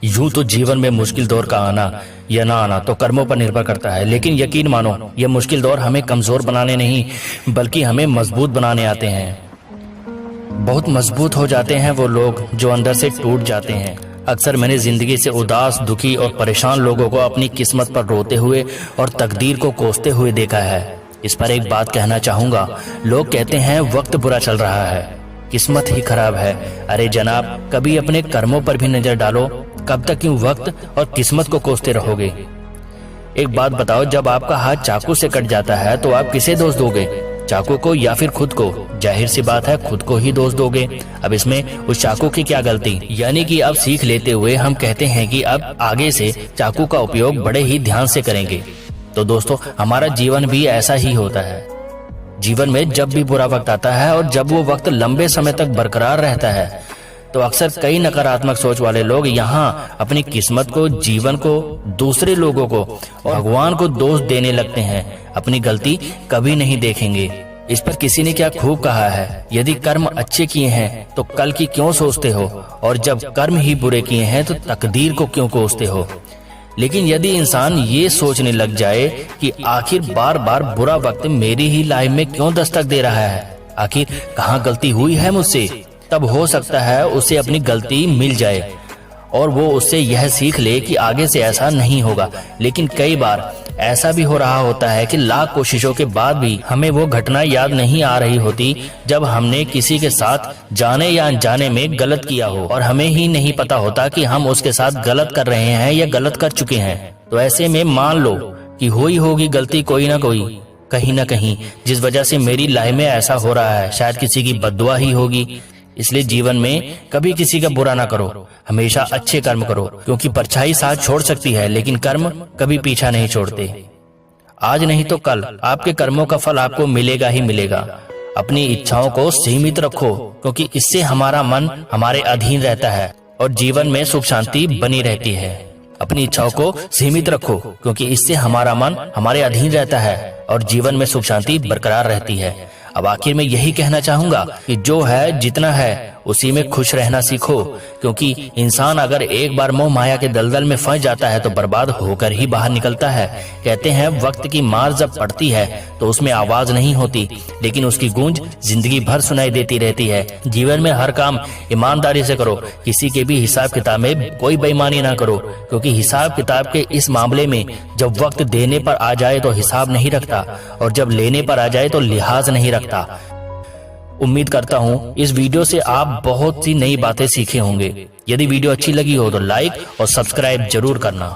यूं तो जीवन में मुश्किल दौर का आना या ना आना तो कर्मों पर निर्भर करता है, लेकिन यकीन मानो ये मुश्किल दौर हमें कमजोर बनाने नहीं बल्कि हमें मजबूत बनाने आते हैं। बहुत मजबूत हो जाते हैं वो लोग जो अंदर से टूट जाते हैं। अक्सर मैंने जिंदगी से उदास, दुखी और परेशान लोगों को अपनी किस्मत पर रोते हुए और तकदीर को कोसते हुए देखा है। इस पर एक बात कहना चाहूंगा। लोग कहते हैं वक्त बुरा चल रहा है, किस्मत ही खराब है। अरे जनाब, कभी अपने कर्मों पर भी नजर डालो। कब तक यूं वक्त और किस्मत को कोसते रहोगे? एक बात बताओ, जब आपका हाथ चाकू से कट जाता है तो आप किसे दोष दोगे? चाकू को या फिर खुद को? जाहिर सी बात है खुद को ही दोष दोगे। अब इसमें उस चाकू की क्या गलती? यानी कि अब सीख लेते हुए हम कहते हैं कि अब आगे से चाकू का उपयोग बड़े ही ध्यान से करेंगे। तो दोस्तों, हमारा जीवन भी ऐसा ही होता है। जीवन में जब भी बुरा वक्त आता है और जब वो वक्त लंबे समय तक बरकरार रहता है तो अक्सर कई नकारात्मक सोच वाले लोग यहाँ अपनी किस्मत को, जीवन को, दूसरे लोगों को और भगवान को दोष देने लगते हैं। अपनी गलती कभी नहीं देखेंगे। इस पर किसी ने क्या खूब कहा है, यदि कर्म अच्छे किए हैं तो कल की क्यों सोचते हो, और जब कर्म ही बुरे किए हैं तो तकदीर को क्यों कोसते हो। लेकिन यदि इंसान ये सोचने लग जाए कि आखिर बार बार बुरा वक्त मेरी ही लाइफ में क्यों दस्तक दे रहा है, आखिर कहाँ गलती हुई है मुझसे, तब हो सकता है उसे अपनी गलती मिल जाए और वो उससे यह सीख ले कि आगे से ऐसा नहीं होगा। लेकिन कई बार ऐसा भी हो रहा होता है कि लाख कोशिशों के बाद भी हमें वो घटना याद नहीं आ रही होती जब हमने किसी के साथ जाने या अनजाने में गलत किया हो और हमें ही नहीं पता होता कि हम उसके साथ गलत कर रहे हैं या गलत कर चुके हैं। तो ऐसे में मान लो कि हुई होगी गलती कोई ना कोई, कहीं ना कहीं, जिस वजह से मेरी लाइफ में ऐसा हो रहा है। शायद किसी की बद्दुआ ही होगी। इसलिए जीवन में कभी किसी का बुरा ना करो, हमेशा अच्छे कर्म करो, क्योंकि परछाई साथ छोड़ सकती है लेकिन कर्म कभी पीछा नहीं छोड़ते। आज नहीं तो कल आपके कर्मों का फल आपको मिलेगा ही मिलेगा। अपनी इच्छाओं को सीमित रखो, क्योंकि इससे हमारा मन हमारे अधीन रहता है और जीवन में सुख शांति बनी रहती है। अपनी इच्छाओं को सीमित रखो, क्योंकि इससे हमारा मन हमारे अधीन रहता है और जीवन में सुख शांति बरकरार रहती है। अब आखिर में यही कहना चाहूंगा कि जो है जितना है उसी में खुश रहना सीखो, क्योंकि इंसान अगर एक बार मोह माया के दलदल में फंस जाता है तो बर्बाद होकर ही बाहर निकलता है। कहते हैं वक्त की मार जब पड़ती है तो उसमें आवाज नहीं होती, लेकिन उसकी गूंज जिंदगी भर सुनाई देती रहती है। जीवन में हर काम ईमानदारी से करो, किसी के भी हिसाब किताब में कोई बेईमानी ना करो, क्योंकि हिसाब किताब के इस मामले में जब वक्त देने पर आ जाए तो हिसाब नहीं रखता और जब लेने पर आ जाए तो लिहाज नहीं रखता। उम्मीद करता हूँ इस वीडियो से आप बहुत सी नई बातें सीखे होंगे। यदि वीडियो अच्छी लगी हो तो लाइक और सब्सक्राइब जरूर करना।